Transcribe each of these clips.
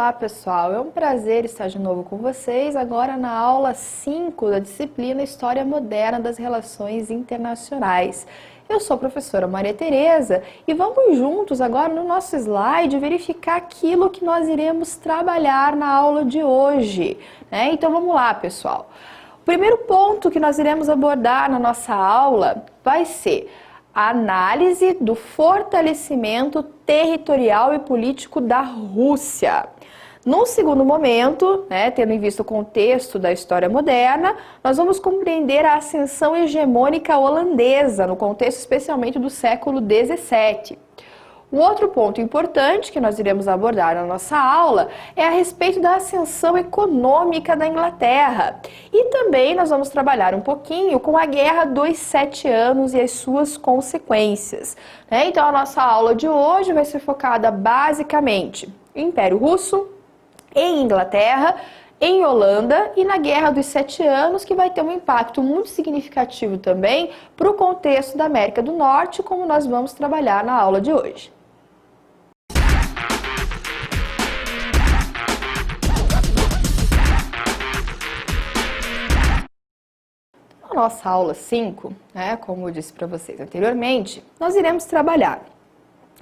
Olá pessoal, é um prazer estar de novo com vocês, agora na aula 5 da disciplina História Moderna das Relações Internacionais. Eu sou a professora Maria Tereza e vamos juntos agora no nosso slide verificar aquilo que nós iremos trabalhar na aula de hoje, né? Então vamos lá pessoal. O primeiro ponto que nós iremos abordar na nossa aula vai ser a análise do fortalecimento territorial e político da Rússia. Num segundo momento, tendo em vista o contexto da história moderna, nós vamos compreender a ascensão hegemônica holandesa, no contexto especialmente do século XVII. Um outro ponto importante que nós iremos abordar na nossa aula é a respeito da ascensão econômica da Inglaterra. E também nós vamos trabalhar um pouquinho com a Guerra dos 7 Anos e as suas consequências. Então a nossa aula de hoje vai ser focada basicamente em Império Russo, em Inglaterra, em Holanda e na Guerra dos 7 Anos, que vai ter um impacto muito significativo também para o contexto da América do Norte, como nós vamos trabalhar na aula de hoje. Na nossa aula 5, como eu disse para vocês anteriormente, nós iremos trabalhar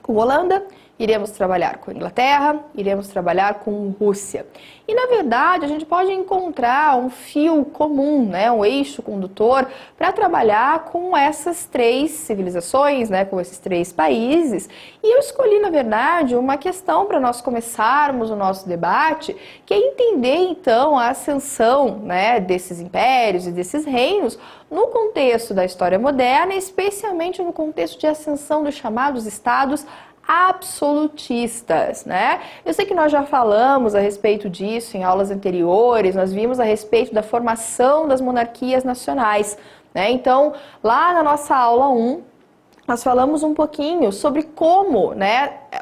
com Holanda, iremos trabalhar com Inglaterra, iremos trabalhar com Rússia. E, na verdade, a gente pode encontrar um fio comum, um eixo condutor para trabalhar com essas três civilizações, com esses três países. E eu escolhi, na verdade, uma questão para nós começarmos o nosso debate, que é entender, então, a ascensão desses impérios e desses reinos no contexto da história moderna, especialmente no contexto de ascensão dos chamados estados absolutistas, Eu sei que nós já falamos a respeito disso em aulas anteriores, nós vimos a respeito da formação das monarquias nacionais, Então, lá na nossa aula 1, nós falamos um pouquinho sobre como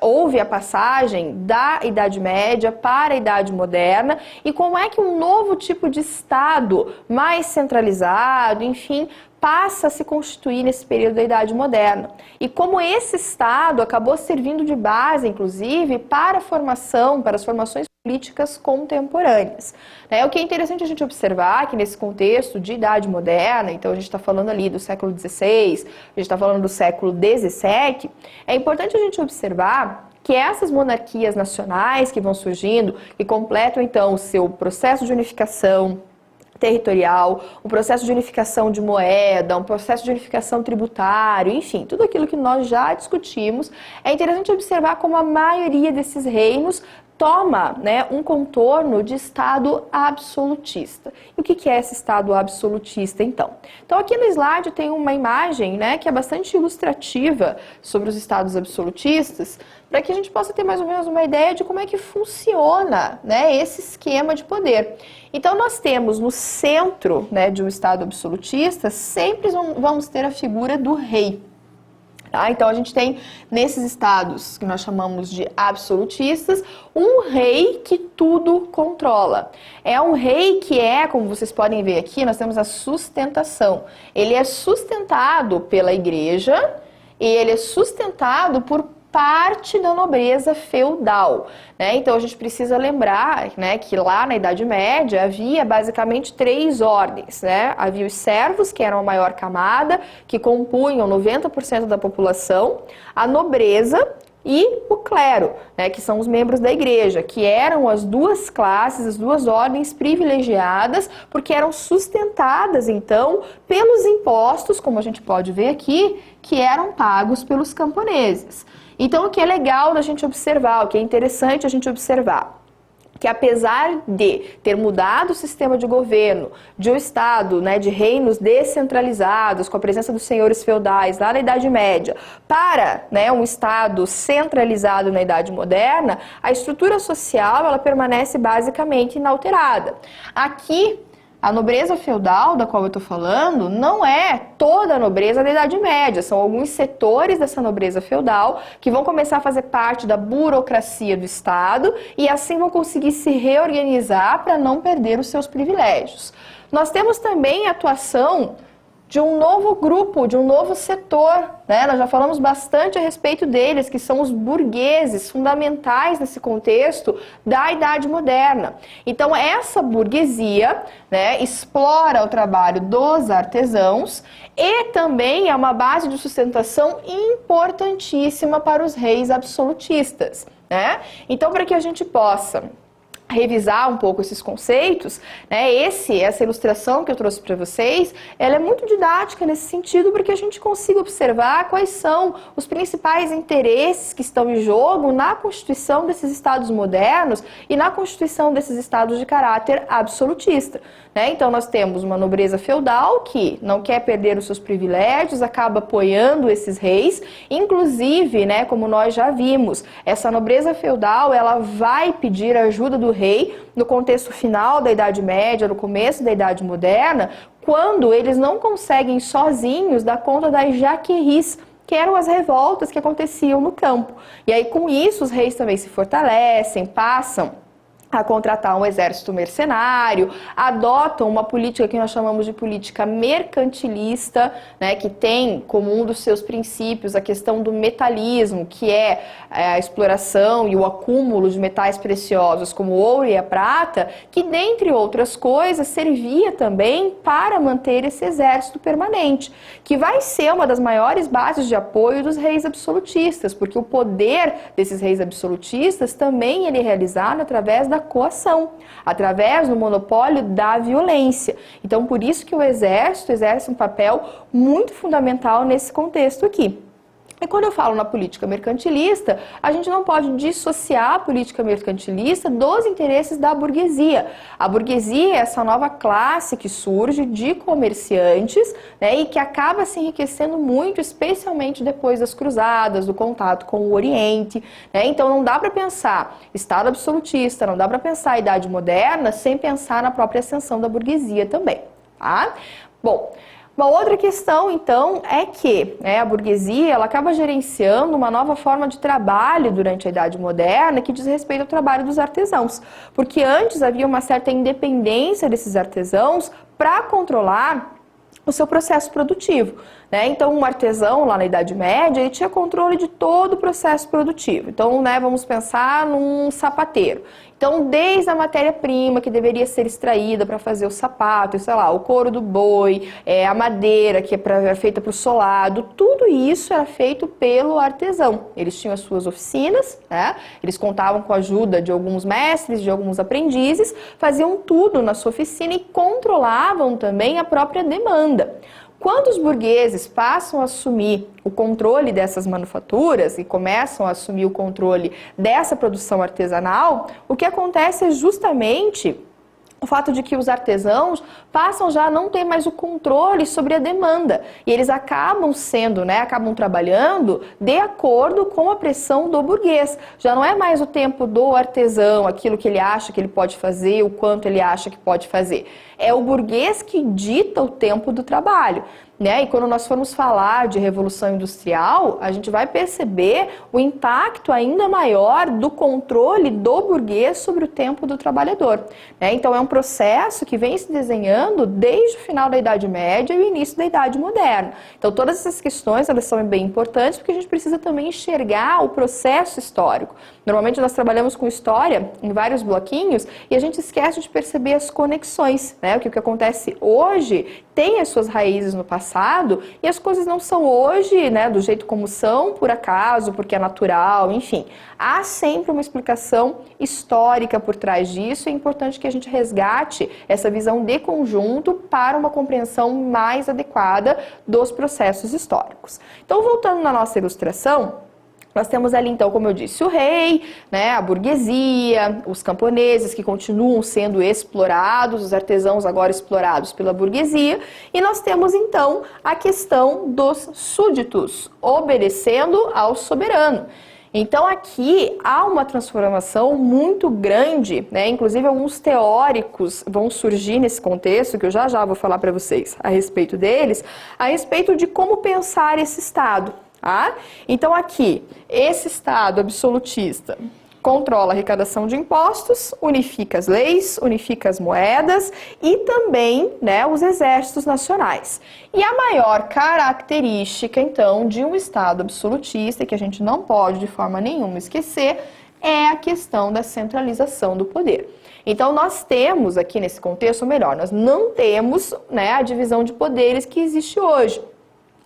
houve a passagem da Idade Média para a Idade Moderna e como é que um novo tipo de Estado mais centralizado, enfim, passa a se constituir nesse período da Idade Moderna. E como esse Estado acabou servindo de base, inclusive, para as formações políticas contemporâneas. O que é interessante a gente observar que nesse contexto de Idade Moderna, então a gente está falando ali do século XVI, a gente está falando do século XVII, é importante a gente observar que essas monarquias nacionais que vão surgindo, que completam então o seu processo de unificação territorial, um processo de unificação de moeda, um processo de unificação tributário, enfim, tudo aquilo que nós já discutimos, é interessante observar como a maioria desses reinos toma um contorno de Estado absolutista. E o que é esse Estado absolutista, então? Então, aqui no slide tem uma imagem que é bastante ilustrativa sobre os Estados absolutistas, para que a gente possa ter mais ou menos uma ideia de como é que funciona esse esquema de poder. Então, nós temos no centro de um Estado absolutista, sempre vamos ter a figura do rei. Então, a gente tem, nesses estados que nós chamamos de absolutistas, um rei que tudo controla. É um rei que como vocês podem ver aqui, nós temos a sustentação. Ele é sustentado pela igreja e ele é sustentado por parte da nobreza feudal. Então a gente precisa lembrar que lá na Idade Média havia basicamente 3 ordens. Havia os servos, que eram a maior camada, que compunham 90% da população, a nobreza e o clero, que são os membros da igreja, que eram as duas classes, as duas ordens privilegiadas, porque eram sustentadas, então, pelos impostos, como a gente pode ver aqui, que eram pagos pelos camponeses. Então, o que é legal da gente observar, o que é interessante a gente observar, que apesar de ter mudado o sistema de governo de um Estado, de reinos descentralizados, com a presença dos senhores feudais lá na Idade Média, para um Estado centralizado na Idade Moderna, a estrutura social ela permanece basicamente inalterada. Aqui, a nobreza feudal da qual eu estou falando não é toda a nobreza da Idade Média, são alguns setores dessa nobreza feudal que vão começar a fazer parte da burocracia do Estado e assim vão conseguir se reorganizar para não perder os seus privilégios. Nós temos também a atuação de um novo grupo, de um novo setor, né? Nós já falamos bastante a respeito deles, que são os burgueses, fundamentais nesse contexto da Idade Moderna. Então, essa burguesia, né, explora o trabalho dos artesãos e também é uma base de sustentação importantíssima para os reis absolutistas, né? Então, para que a gente possa revisar um pouco esses conceitos, né? Essa ilustração que eu trouxe para vocês, ela é muito didática nesse sentido, porque a gente consiga observar quais são os principais interesses que estão em jogo na constituição desses estados modernos e na constituição desses estados de caráter absolutista, né? Então nós temos uma nobreza feudal que não quer perder os seus privilégios, acaba apoiando esses reis, inclusive, né, como nós já vimos, essa nobreza feudal, ela vai pedir a ajuda do rei no contexto final da Idade Média, no começo da Idade Moderna, quando eles não conseguem sozinhos dar conta das jaqueries, que eram as revoltas que aconteciam no campo. E aí com isso os reis também se fortalecem, passam a contratar um exército mercenário, adotam uma política que nós chamamos de política mercantilista, né, que tem como um dos seus princípios a questão do metalismo, que é a exploração e o acúmulo de metais preciosos como o ouro e a prata, que, dentre outras coisas, servia também para manter esse exército permanente, que vai ser uma das maiores bases de apoio dos reis absolutistas, porque o poder desses reis absolutistas também ele é realizado através da coação, através do monopólio da violência. Então, por isso que o exército exerce um papel muito fundamental nesse contexto aqui. E quando eu falo na política mercantilista, a gente não pode dissociar a política mercantilista dos interesses da burguesia. A burguesia é essa nova classe que surge de comerciantes, né, e que acaba se enriquecendo muito, especialmente depois das cruzadas, do contato com o Oriente, né? Então não dá para pensar Estado absolutista, não dá para pensar a Idade Moderna sem pensar na própria ascensão da burguesia também, tá? Bom, uma outra questão, então, é que, né, a burguesia ela acaba gerenciando uma nova forma de trabalho durante a Idade Moderna que diz respeito ao trabalho dos artesãos. Porque antes havia uma certa independência desses artesãos para controlar o seu processo produtivo, né? Então, um artesão lá na Idade Média, ele tinha controle de todo o processo produtivo. Então, né, vamos pensar num sapateiro. Então, desde a matéria-prima que deveria ser extraída para fazer o sapato, sei lá, o couro do boi, a madeira que é feita para o solado, tudo isso era feito pelo artesão. Eles tinham as suas oficinas, né? Eles contavam com a ajuda de alguns mestres, de alguns aprendizes, faziam tudo na sua oficina e controlavam também a própria demanda. Quando os burgueses passam a assumir o controle dessas manufaturas e começam a assumir o controle dessa produção artesanal, o que acontece é justamente o fato de que os artesãos passam já a não ter mais o controle sobre a demanda e eles acabam sendo, né, acabam trabalhando de acordo com a pressão do burguês. Já não é mais o tempo do artesão, aquilo que ele acha que ele pode fazer, o quanto ele acha que pode fazer. É o burguês que dita o tempo do trabalho, né? E quando nós formos falar de revolução industrial, a gente vai perceber o impacto ainda maior do controle do burguês sobre o tempo do trabalhador, né? Então é um processo que vem se desenhando desde o final da Idade Média e o início da Idade Moderna. Então todas essas questões elas são bem importantes porque a gente precisa também enxergar o processo histórico. Normalmente nós trabalhamos com história em vários bloquinhos e a gente esquece de perceber as conexões, né? O que acontece hoje tem as suas raízes no passado e as coisas não são hoje, né, do jeito como são, por acaso, porque é natural, enfim. Há sempre uma explicação histórica por trás disso e é importante que a gente resgate essa visão de conjunto para uma compreensão mais adequada dos processos históricos. Então, voltando na nossa ilustração, nós temos ali, então, como eu disse, o rei, né, a burguesia, os camponeses que continuam sendo explorados, os artesãos agora explorados pela burguesia, e nós temos, então, a questão dos súditos, obedecendo ao soberano. Então, aqui há uma transformação muito grande, né? Inclusive alguns teóricos vão surgir nesse contexto, que eu já vou falar para vocês a respeito deles, a respeito de como pensar esse Estado. Tá? Então aqui, esse Estado absolutista controla a arrecadação de impostos, unifica as leis, unifica as moedas e também, né, os exércitos nacionais. E a maior característica, então, de um Estado absolutista, que a gente não pode de forma nenhuma esquecer, é a questão da centralização do poder. Então, nós temos aqui nesse contexto, ou melhor, nós não temos, né, a divisão de poderes que existe hoje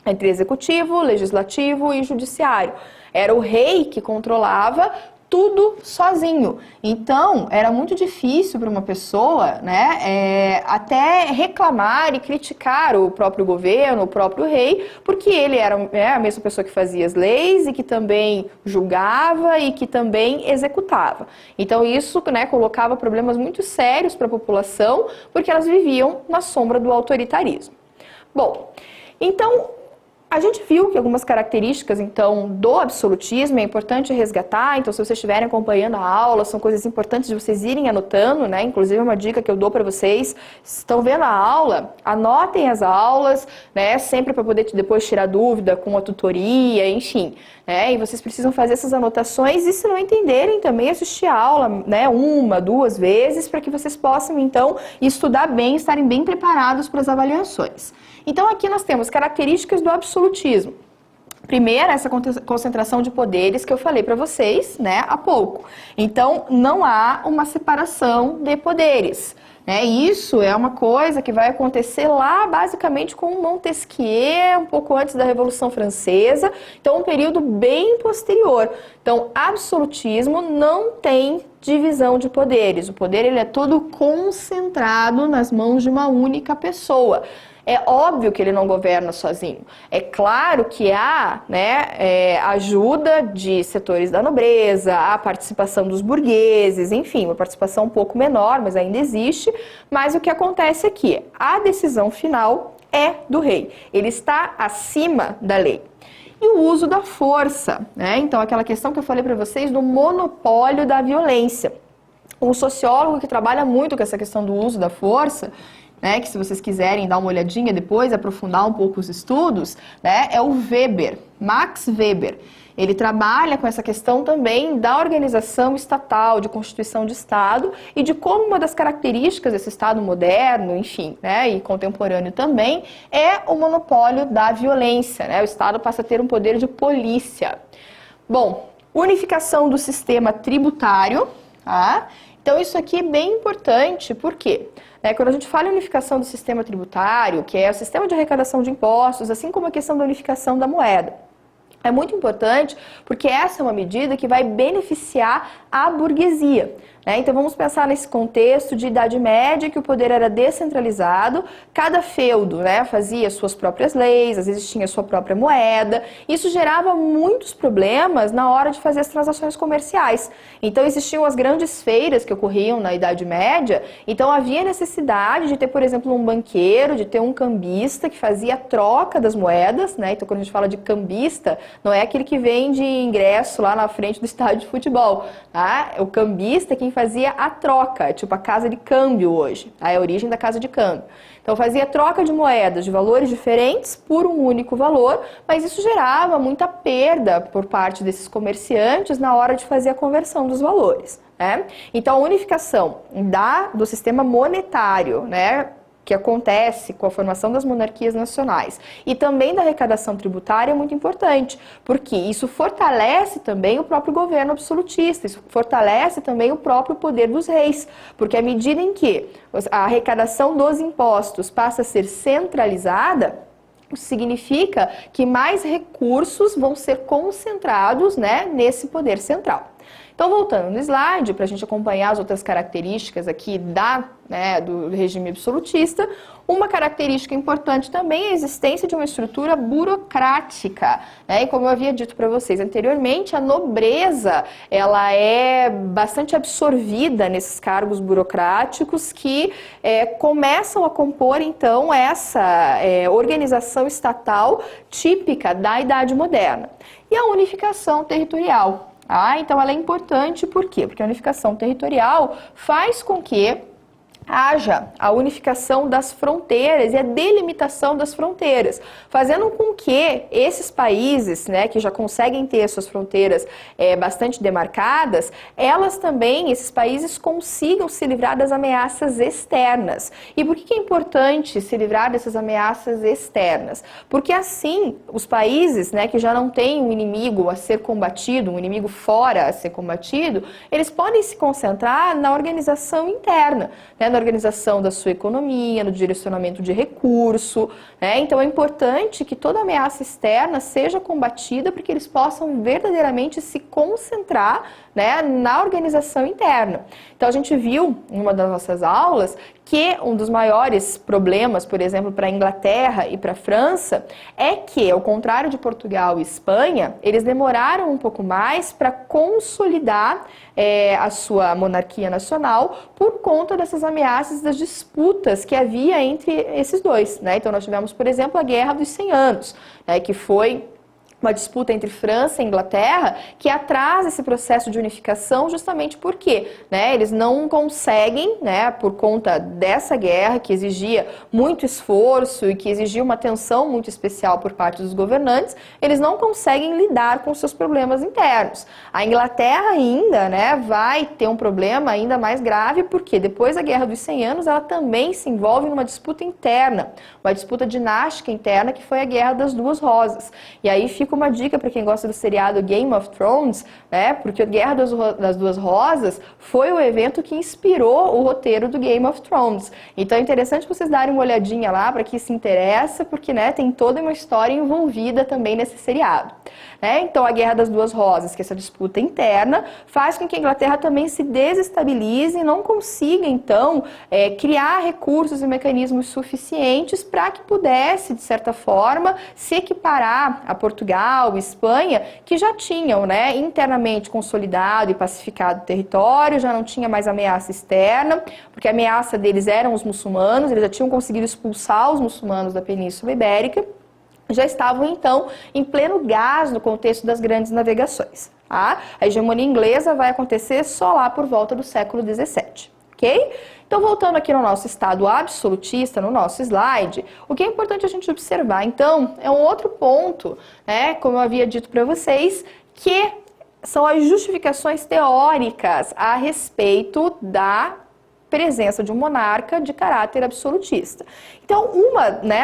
entre executivo, legislativo e judiciário. Era o rei que controlava tudo sozinho. Então, era muito difícil para uma pessoa, né, até reclamar e criticar o próprio governo, o próprio rei, porque ele era a mesma pessoa que fazia as leis e que também julgava e que também executava. Então, isso, né, colocava problemas muito sérios para a população, porque elas viviam na sombra do autoritarismo. Bom, então, a gente viu que algumas características, então, do absolutismo é importante resgatar. Então, se vocês estiverem acompanhando a aula, são coisas importantes de vocês irem anotando, né? Inclusive, uma dica que eu dou para vocês, estão vendo a aula, anotem as aulas, né? Sempre para poder depois tirar dúvida com a tutoria, enfim, né? E vocês precisam fazer essas anotações e, se não entenderem, também assistir a aula, né? 1, 2 vezes, para que vocês possam, então, estudar bem, estarem bem preparados para as avaliações. Então, aqui nós temos características do absolutismo. Primeiro, essa concentração de poderes que eu falei para vocês, né, há pouco. Então, não há uma separação de poderes. Né? Isso é uma coisa que vai acontecer lá, basicamente, com Montesquieu, um pouco antes da Revolução Francesa. Então, um período bem posterior. Então, absolutismo não tem divisão de poderes. O poder ele é todo concentrado nas mãos de uma única pessoa. É óbvio que ele não governa sozinho. É claro que há, né, ajuda de setores da nobreza, a participação dos burgueses, enfim, uma participação um pouco menor, mas ainda existe. Mas o que acontece aqui? A decisão final é do rei. Ele está acima da lei. E o uso da força, né? Então, aquela questão que eu falei para vocês do monopólio da violência. Um sociólogo que trabalha muito com essa questão do uso da força, né, que se vocês quiserem dar uma olhadinha depois, aprofundar um pouco os estudos, né, é o Weber, Max Weber. Ele trabalha com essa questão também da organização estatal, de constituição de Estado e de como uma das características desse Estado moderno, enfim, né, e contemporâneo também, é o monopólio da violência, né, o Estado passa a ter um poder de polícia. Bom, unificação do sistema tributário, tá? Então isso aqui é bem importante, por quê? Quando a gente fala em unificação do sistema tributário, que é o sistema de arrecadação de impostos, assim como a questão da unificação da moeda, é muito importante porque essa é uma medida que vai beneficiar a burguesia. Então vamos pensar nesse contexto de Idade Média, que o poder era descentralizado, cada feudo, né, fazia suas próprias leis, às vezes tinha sua própria moeda. Isso gerava muitos problemas na hora de fazer as transações comerciais. Então existiam as grandes feiras que ocorriam na Idade Média, então havia necessidade de ter, por exemplo, um banqueiro, de ter um cambista que fazia a troca das moedas, né? Então quando a gente fala de cambista, não é aquele que vende ingresso lá na frente do estádio de futebol, tá? O cambista é quem fazia a troca, tipo a casa de câmbio hoje, tá? É a origem da casa de câmbio. Então fazia troca de moedas de valores diferentes por um único valor, mas isso gerava muita perda por parte desses comerciantes na hora de fazer a conversão dos valores, né? Então a unificação do sistema monetário, né, que acontece com a formação das monarquias nacionais e também da arrecadação tributária é muito importante, porque isso fortalece também o próprio governo absolutista, isso fortalece também o próprio poder dos reis, porque à medida em que a arrecadação dos impostos passa a ser centralizada, isso significa que mais recursos vão ser concentrados, né, nesse poder central. Então, voltando no slide, para a gente acompanhar as outras características aqui do regime absolutista, uma característica importante também é a existência de uma estrutura burocrática, né? E como eu havia dito para vocês anteriormente, a nobreza ela é bastante absorvida nesses cargos burocráticos que começam a compor, então, essa organização estatal típica da Idade Moderna. E a unificação territorial. Então ela é importante por quê? Porque a unificação territorial faz com que haja a unificação das fronteiras e a delimitação das fronteiras, fazendo com que esses países, né, que já conseguem ter suas fronteiras bastante demarcadas, elas também, esses países, consigam se livrar das ameaças externas. E por que é importante se livrar dessas ameaças externas? Porque assim, os países, né, que já não têm um inimigo a ser combatido, um inimigo fora a ser combatido, eles podem se concentrar na organização interna, né, na organização da sua economia, no direcionamento de recurso, né? Então é importante que toda ameaça externa seja combatida para que eles possam verdadeiramente se concentrar, né, na organização interna. Então a gente viu em uma das nossas aulas que um dos maiores problemas, por exemplo, para a Inglaterra e para a França, é que, ao contrário de Portugal e Espanha, eles demoraram um pouco mais para consolidar a sua monarquia nacional por conta dessas ameaças, das disputas que havia entre esses dois, né? Então nós tivemos, por exemplo, a Guerra dos 100 Anos, né, que foi uma disputa entre França e Inglaterra que atrasa esse processo de unificação justamente porque, né, eles não conseguem, né, por conta dessa guerra que exigia muito esforço e que exigia uma atenção muito especial por parte dos governantes, eles não conseguem lidar com seus problemas internos. A Inglaterra ainda, né, vai ter um problema ainda mais grave porque depois da Guerra dos 100 Anos ela também se envolve numa disputa interna, uma disputa dinástica interna que foi a Guerra das Duas Rosas. E aí fica uma dica para quem gosta do seriado Game of Thrones, né? Porque a Guerra das Duas Rosas foi o evento que inspirou o roteiro do Game of Thrones. Então é interessante vocês darem uma olhadinha lá para quem se interessa, porque, né, tem toda uma história envolvida também nesse seriado. Então a Guerra das Duas Rosas, que é essa disputa interna, faz com que a Inglaterra também se desestabilize e não consiga, então, criar recursos e mecanismos suficientes para que pudesse, de certa forma, se equiparar a Portugal e Espanha, que já tinham, né, internamente consolidado e pacificado o território, já não tinha mais ameaça externa, porque a ameaça deles eram os muçulmanos, eles já tinham conseguido expulsar os muçulmanos da Península Ibérica, já estavam, então, em pleno gás no contexto das grandes navegações. Tá? A hegemonia inglesa vai acontecer só lá por volta do século XVII. Ok? Então, voltando aqui no nosso estado absolutista, no nosso slide, o que é importante a gente observar, então, é um outro ponto, né, como eu havia dito para vocês, que são as justificações teóricas a respeito da presença de um monarca de caráter absolutista. Então,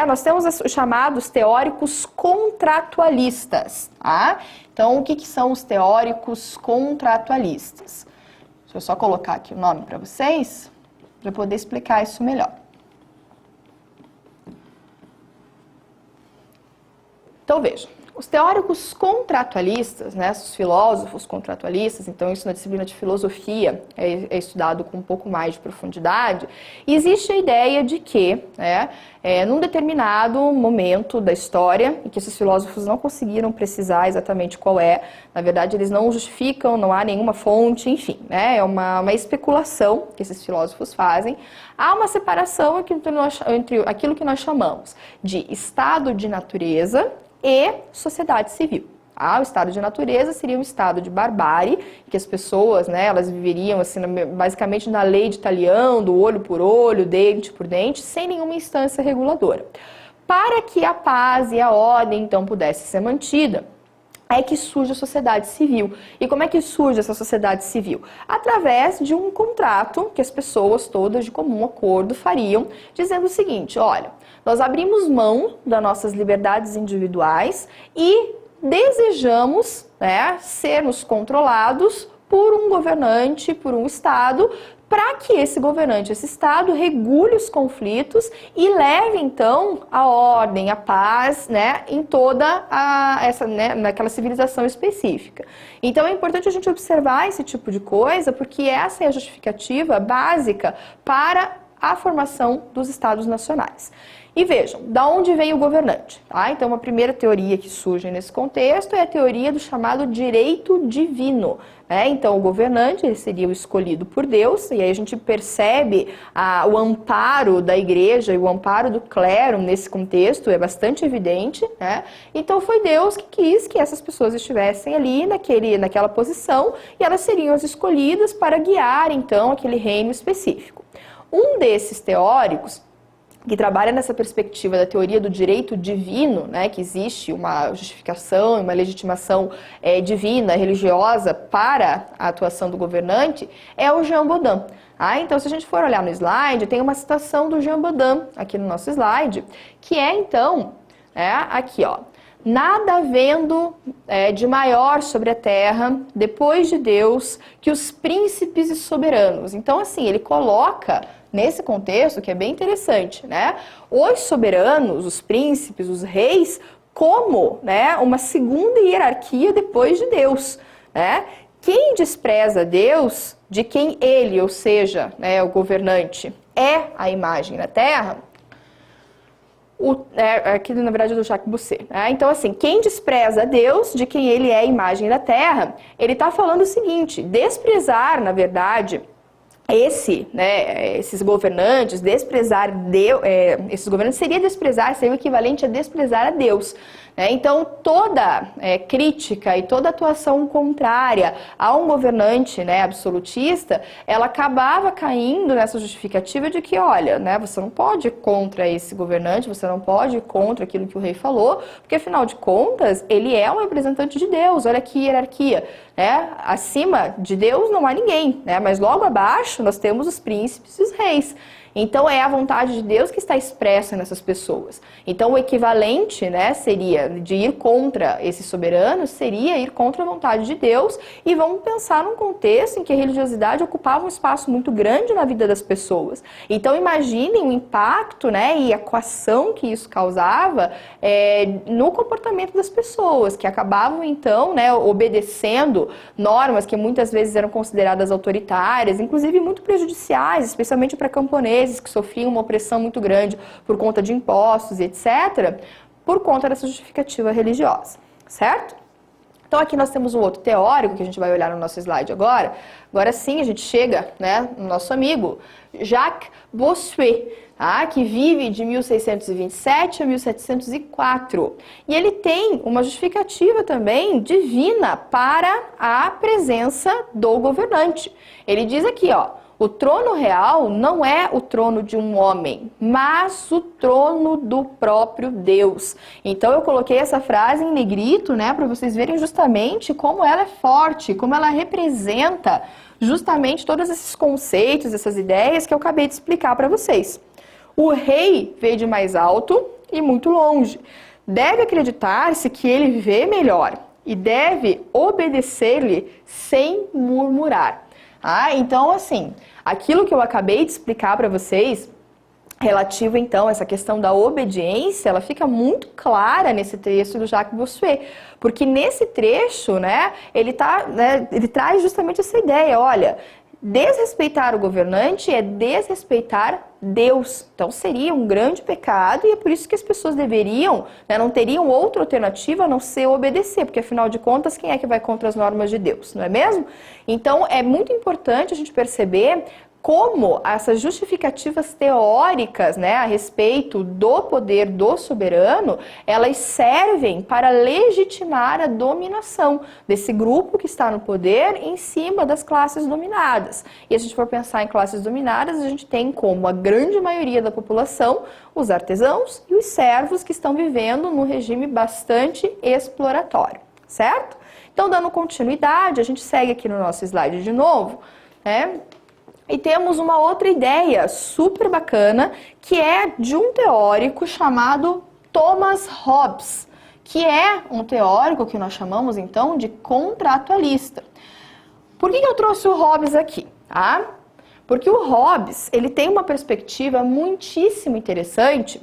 nós temos os chamados teóricos contratualistas. Tá? Então, o que são os teóricos contratualistas? Deixa eu só colocar aqui o nome para vocês, para poder explicar isso melhor. Então, vejam. Os teóricos contratualistas, né, os filósofos contratualistas, então isso na disciplina de filosofia é estudado com um pouco mais de profundidade, e existe a ideia de que, né, num determinado momento da história, em que esses filósofos não conseguiram precisar exatamente qual na verdade eles não justificam, não há nenhuma fonte, enfim, né, é uma especulação que esses filósofos fazem, há uma separação entre aquilo que nós chamamos de estado de natureza e sociedade civil. O estado de natureza seria um estado de barbárie, que as pessoas, né, elas viveriam assim, basicamente na lei de talião, do olho por olho, dente por dente, sem nenhuma instância reguladora. Para que a paz e a ordem, então, pudesse ser mantida, é que surge a sociedade civil. E como é que surge essa sociedade civil? Através de um contrato que as pessoas todas de comum acordo fariam, dizendo o seguinte, olha, nós abrimos mão das nossas liberdades individuais e desejamos, né, sermos controlados por um governante, por um Estado, para que esse governante, esse Estado, regule os conflitos e leve, então, a ordem, a paz, né, em toda naquela civilização específica. Então, é importante a gente observar esse tipo de coisa, porque essa é a justificativa básica para a formação dos Estados nacionais. E vejam, da onde vem o governante? Tá? Então, uma primeira teoria que surge nesse contexto é a teoria do chamado direito divino. Então, o governante ele seria o escolhido por Deus, e aí a gente percebe o amparo da igreja e o amparo do clero nesse contexto, é bastante evidente. Né? Então, foi Deus que quis que essas pessoas estivessem ali naquela posição, e elas seriam as escolhidas para guiar, então, aquele reino específico. Um desses teóricos que trabalha nessa perspectiva da teoria do direito divino, né, que existe uma justificação, uma legitimação divina, religiosa para a atuação do governante, é o Jean Bodin. Então, se a gente for olhar no slide, tem uma citação do Jean Bodin aqui no nosso slide, que é, então, aqui, ó. Nada havendo de maior sobre a terra, depois de Deus, que os príncipes e soberanos. Então, assim, ele coloca nesse contexto, que é bem interessante, né? Os soberanos, os príncipes, os reis, como, né, uma segunda hierarquia depois de Deus, né? Quem despreza Deus, de quem ele, ou seja, né, o governante, é a imagem na terra, aqui na verdade é do Jacques Bossuet, né? Então assim, quem despreza Deus, de quem ele é a imagem da terra, ele está falando o seguinte: desprezar, na verdade, esses governantes, desprezar Deus, esses governantes seria o equivalente a desprezar a Deus. Então, toda crítica e toda atuação contrária a um governante absolutista, ela acabava caindo nessa justificativa de que, olha, você não pode ir contra esse governante, você não pode ir contra aquilo que o rei falou, porque, afinal de contas, ele é um representante de Deus. Olha que hierarquia. Acima de Deus não há ninguém, mas logo abaixo nós temos os príncipes e os reis. Então, é a vontade de Deus que está expressa nessas pessoas. Então, o equivalente, seria de ir contra esses soberanos, seria ir contra a vontade de Deus. E vamos pensar num contexto em que a religiosidade ocupava um espaço muito grande na vida das pessoas. Então, imaginem o impacto, e a coação que isso causava no comportamento das pessoas, que acabavam, então, obedecendo normas que muitas vezes eram consideradas autoritárias, inclusive muito prejudiciais, especialmente para camponeses, que sofriam uma opressão muito grande por conta de impostos e etc., por conta dessa justificativa religiosa, certo? Então aqui nós temos um outro teórico que a gente vai olhar no nosso slide agora. Agora sim a gente chega no nosso amigo Jacques Bossuet, que vive de 1627 a 1704. E ele tem uma justificativa também divina para a presença do governante. Ele diz aqui, ó: o trono real não é o trono de um homem, mas o trono do próprio Deus. Então eu coloquei essa frase em negrito, para vocês verem justamente como ela é forte, como ela representa justamente todos esses conceitos, essas ideias que eu acabei de explicar para vocês. O rei vê de mais alto e muito longe. Deve acreditar-se que ele vê melhor e deve obedecer-lhe sem murmurar. Então, assim, aquilo que eu acabei de explicar para vocês, relativo, então, a essa questão da obediência, ela fica muito clara nesse texto do Jacques Bossuet, porque nesse trecho, ele traz justamente essa ideia, olha, desrespeitar o governante é desrespeitar Deus. Então seria um grande pecado e é por isso que as pessoas deveriam, não teriam outra alternativa a não ser obedecer, porque afinal de contas, quem é que vai contra as normas de Deus, não é mesmo? Então é muito importante a gente perceber como essas justificativas teóricas, a respeito do poder do soberano, elas servem para legitimar a dominação desse grupo que está no poder em cima das classes dominadas. E se a gente for pensar em classes dominadas, a gente tem como a grande maioria da população os artesãos e os servos que estão vivendo num regime bastante exploratório, certo? Então, dando continuidade, a gente segue aqui no nosso slide de novo, e temos uma outra ideia super bacana, que é de um teórico chamado Thomas Hobbes, que é um teórico que nós chamamos, então, de contratualista. Por que eu trouxe o Hobbes aqui? Porque o Hobbes, ele tem uma perspectiva muitíssimo interessante,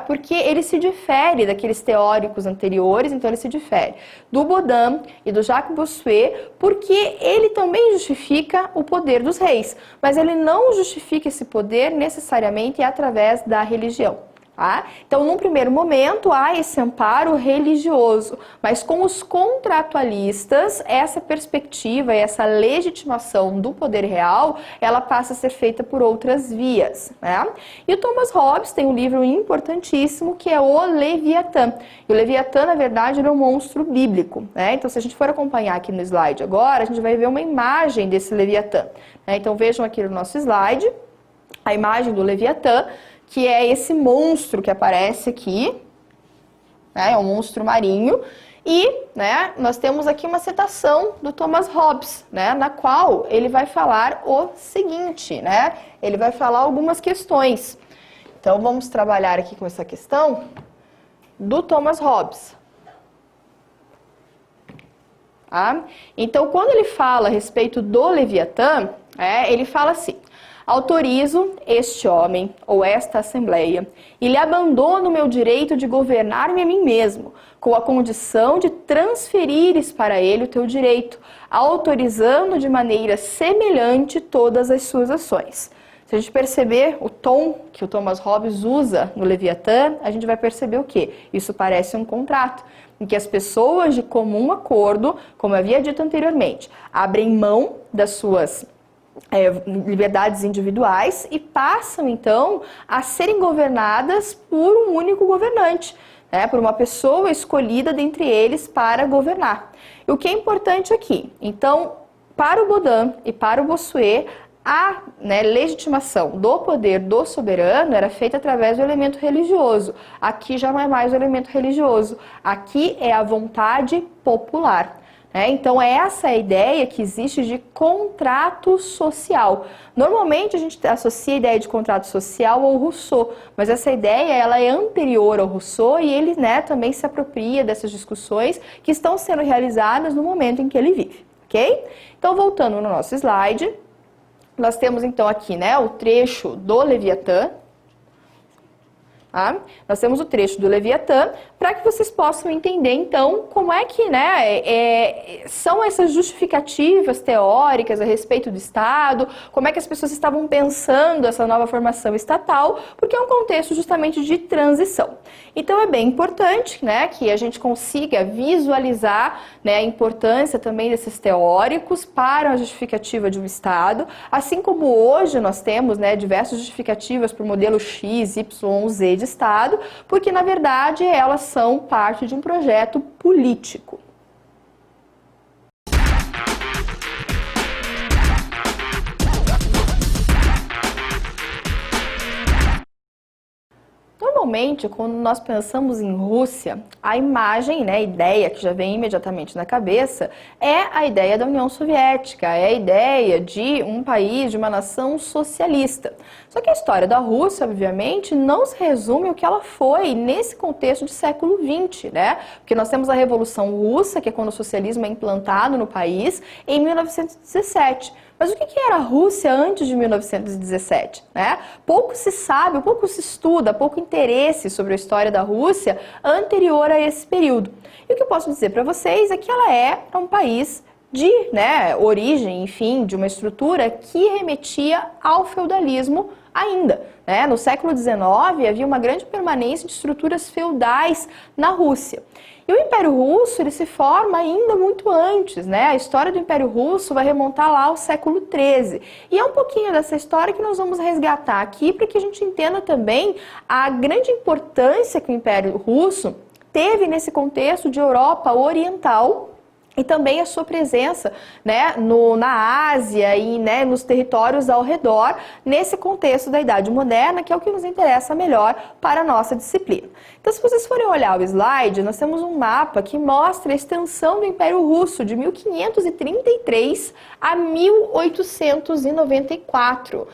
porque ele se difere daqueles teóricos anteriores, então ele se difere do Bodin e do Jacques Bossuet, porque ele também justifica o poder dos reis, mas ele não justifica esse poder necessariamente através da religião. Então, num primeiro momento, há esse amparo religioso, mas com os contratualistas, essa perspectiva e essa legitimação do poder real, ela passa a ser feita por outras vias. E o Thomas Hobbes tem um livro importantíssimo que é o Leviatã. E o Leviatã, na verdade, ele é um monstro bíblico. Então, se a gente for acompanhar aqui no slide agora, a gente vai ver uma imagem desse Leviatã. Então, vejam aqui no nosso slide a imagem do Leviatã, que é esse monstro que aparece aqui, né, é um monstro marinho, e, né, nós temos aqui uma citação do Thomas Hobbes, né, na qual ele vai falar o seguinte, né, ele vai falar algumas questões. Então, vamos trabalhar aqui com essa questão do Thomas Hobbes. Tá? Então, quando ele fala a respeito do Leviatã, ele fala assim: autorizo este homem ou esta assembleia e lhe abandono o meu direito de governar-me a mim mesmo, com a condição de transferires para ele o teu direito, autorizando de maneira semelhante todas as suas ações. Se a gente perceber o tom que o Thomas Hobbes usa no Leviatã, a gente vai perceber o quê? Isso parece um contrato, em que as pessoas de comum acordo, como eu havia dito anteriormente, abrem mão das suas liberdades individuais e passam, então, a serem governadas por um único governante, né, por uma pessoa escolhida dentre eles para governar. E o que é importante aqui? Então, para o Baudin e para o Bossuet, a legitimação do poder do soberano era feita através do elemento religioso. Aqui já não é mais o elemento religioso, aqui é a vontade popular. Então, essa é a ideia que existe de contrato social. Normalmente, a gente associa a ideia de contrato social ao Rousseau, mas essa ideia ela é anterior ao Rousseau e ele também se apropria dessas discussões que estão sendo realizadas no momento em que ele vive. Ok? Então, voltando no nosso slide, nós temos então aqui o trecho do Leviatã. Tá? Nós temos o trecho do Leviatã para que vocês possam entender, então, como é que são essas justificativas teóricas a respeito do Estado, como é que as pessoas estavam pensando essa nova formação estatal, porque é um contexto justamente de transição. Então, é bem importante que a gente consiga visualizar a importância também desses teóricos para a justificativa de um Estado, assim como hoje nós temos diversas justificativas para o modelo X, Y, Z de Estado, porque, na verdade, elas são parte de um projeto político. Normalmente, quando nós pensamos em Rússia, a imagem, a ideia que já vem imediatamente na cabeça é a ideia da União Soviética, é a ideia de um país, de uma nação socialista. Só que a história da Rússia, obviamente, não se resume ao que ela foi nesse contexto de século XX, Porque nós temos a Revolução Russa, que é quando o socialismo é implantado no país, em 1917. Mas o que era a Rússia antes de 1917? Pouco se sabe, pouco se estuda, pouco interesse sobre a história da Rússia anterior a esse período. E o que eu posso dizer para vocês é que ela é um país de origem, enfim, de uma estrutura que remetia ao feudalismo ainda. No século XIX havia uma grande permanência de estruturas feudais na Rússia. E o Império Russo ele se forma ainda muito antes, A história do Império Russo vai remontar lá ao século XIII. E é um pouquinho dessa história que nós vamos resgatar aqui para que a gente entenda também a grande importância que o Império Russo teve nesse contexto de Europa Oriental, e também a sua presença na Ásia e nos territórios ao redor, nesse contexto da Idade Moderna, que é o que nos interessa melhor para a nossa disciplina. Então, se vocês forem olhar o slide, nós temos um mapa que mostra a extensão do Império Russo de 1533 a 1894.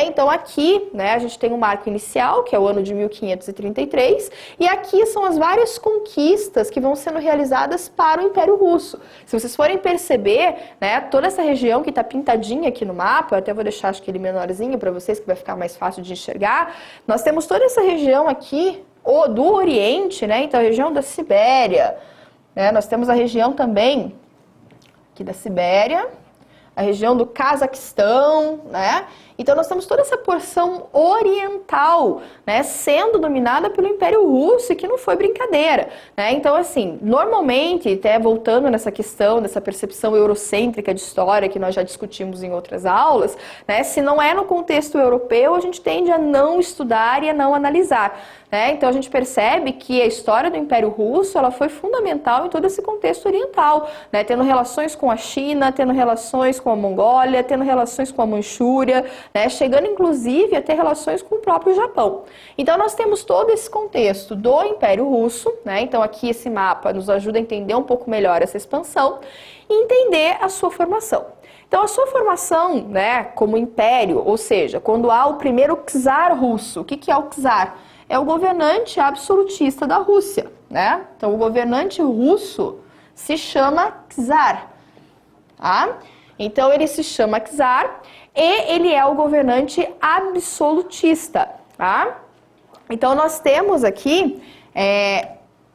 Então, aqui a gente tem um marco inicial, que é o ano de 1533, e aqui são as várias conquistas que vão sendo realizadas para o Império Russo. Se vocês forem perceber, toda essa região que está pintadinha aqui no mapa, eu até vou deixar acho que ele menorzinho para vocês, que vai ficar mais fácil de enxergar, nós temos toda essa região aqui do Oriente, então a região da Sibéria, nós temos a região também aqui da Sibéria, a região do Cazaquistão, Então, nós temos toda essa porção oriental, sendo dominada pelo Império Russo, e que não foi brincadeira, Então, assim, normalmente, até voltando nessa questão, dessa percepção eurocêntrica de história, que nós já discutimos em outras aulas, se não é no contexto europeu, a gente tende a não estudar e a não analisar, Então, a gente percebe que a história do Império Russo, ela foi fundamental em todo esse contexto oriental, tendo relações com a China, tendo relações com a Mongólia, tendo relações com a Manchúria, né, chegando inclusive a ter relações com o próprio Japão. Então nós temos todo esse contexto do Império Russo, né, então aqui esse mapa nos ajuda a entender um pouco melhor essa expansão e entender a sua formação. Então, a sua formação, né, como império, ou seja, quando há o primeiro czar russo, o que é o czar? É o governante absolutista da Rússia, né? Então, o governante russo se chama czar, tá? Então, ele se chama czar e ele é o governante absolutista, tá? Então, nós temos aqui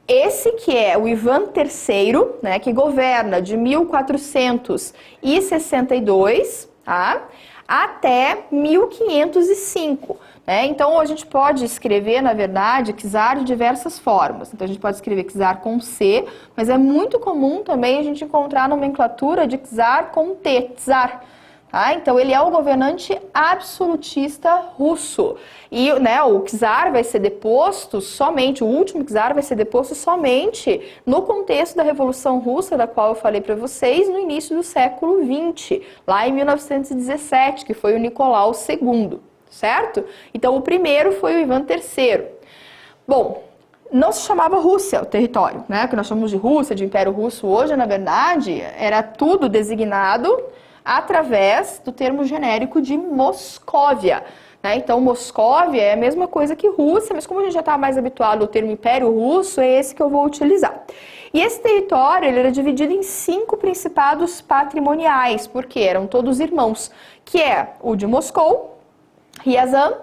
esse que é o Ivan III, né, que governa de 1462, tá, até 1505. Né? Então, a gente pode escrever, na verdade, czar de diversas formas. Então, a gente pode escrever czar com C, mas é muito comum também a gente encontrar a nomenclatura de czar com T, czar. Tá? Então, ele é o governante absolutista russo. E, né, o czar vai ser deposto somente, o último czar vai ser deposto somente no contexto da Revolução Russa, da qual eu falei para vocês, no início do século XX, lá em 1917, que foi o Nicolau II, certo? Então, o primeiro foi o Ivan III. Bom, não se chamava Rússia o território, né? O que nós chamamos de Rússia, de Império Russo hoje, na verdade, era tudo designado através do termo genérico de Moscóvia. Né? Então, Moscóvia é a mesma coisa que Rússia, mas como a gente já está mais habituado ao termo Império Russo, é esse que eu vou utilizar. E esse território ele era dividido em 5 principados patrimoniais, porque eram todos irmãos, que é o de Moscou, Ryazan,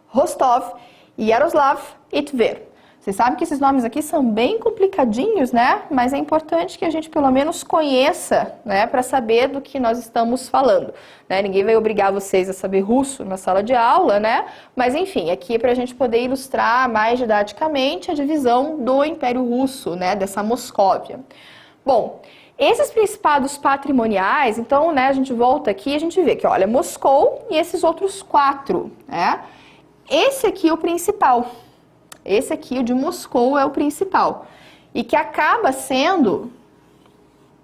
Rostov, Yaroslav e Tver. Vocês sabem que esses nomes aqui são bem complicadinhos, né? Mas é importante que a gente pelo menos conheça, né? Para saber do que nós estamos falando. Né? Ninguém vai obrigar vocês a saber russo na sala de aula, né? Mas enfim, aqui é para a gente poder ilustrar mais didaticamente a divisão do Império Russo, né? Dessa Moscóvia. Bom, esses principados patrimoniais, então, né? A gente volta aqui e a gente vê que, olha, Moscou e esses outros 4, né? Esse aqui é o principal. Esse aqui, o de Moscou, é o principal. E que acaba sendo,